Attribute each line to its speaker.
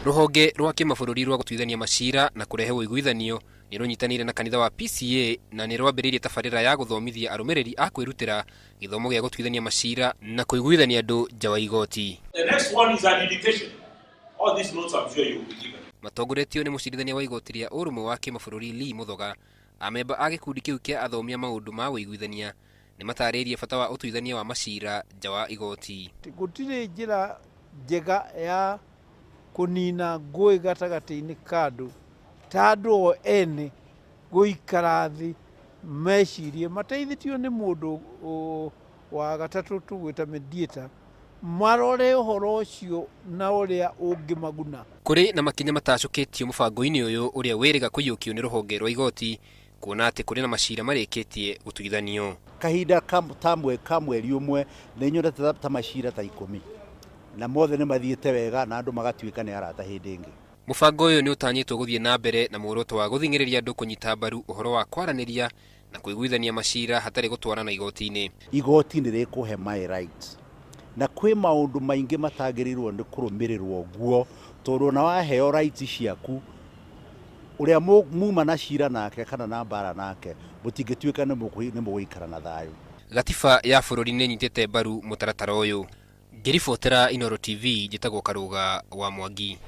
Speaker 1: Ruhonge rwa kimabũrũri rwa gũtuithania macira na kũrehe ũiguithanio nĩ rũnyitanĩire na kanitha wa PCA na nĩ rwambĩrĩirie tabarĩra ya gũthomithia arũmĩrĩri a kwĩrutĩra gĩthomo gĩa gũtuithania macira na kũiguithania andũ nja wa igoti.
Speaker 2: The next one is an education. All these notes I'm sure you will be given.
Speaker 1: Matongoretio nĩ mũcirithania wa igoti rĩa ũrũmwe wa kimabũrũri Lee Muthoga, amemba a gĩkundi kĩu kĩa athomia maũndũ ma ũiguithania nĩ matarĩirie bata wa ũtuithania wa macira nja wa igoti.
Speaker 3: Gũtirĩ njĩra njega ya kunina ngũĩ gatagatĩ-inĩ ka andũ ta andũ o ene gũikara thĩ mecirie mateithĩtio nĩ mũndũ wa gatatũ tũgwĩta mediator marore ũhoro ũcio na ũrĩa ũngĩmaguna.
Speaker 1: Kũrĩ na makinya matacũkĩtio mũbango-inĩ ũyũ ũrĩa wĩrĩga kũiyũkio nĩ rũhonge rwa igoti, kuona atĩ kũrĩ na macira marĩkĩtie gũtuithanio.
Speaker 4: Kahinda ka mweri ũmwe nĩ nyonete ta macira ta 10 na mothe nĩ mathiĩte wega na andũ magatuĩka nĩ arata hĩndĩ ĩngĩ.
Speaker 1: Mũbango ũyũ nĩ ũtanyĩtwo gũthiĩ na mbere na muoroto wa gũthing'ĩrĩria andũ kũnyita mbaru ũhoro wa kwaranĩria na kũiguithania macira hatarĩ gũtwarana igoti-inĩ.
Speaker 4: Igoti nĩ rĩkũhe my rights na kwĩ maũndũ maingĩ matagĩrĩirwo nĩ kũrũmĩrĩrwo guo, tondũ na waheo rights ciaku ũrĩa muma na cira nake kana na mbara nake mũtingĩtuĩka nĩ mũgũikara na thayũ.
Speaker 1: Gatiba ya bũrũri nĩ nyitĩte mbaru mũtaratara ũyũ. Ngĩribotera Inooro TV, njĩtagwo Karũga wa Mwangi.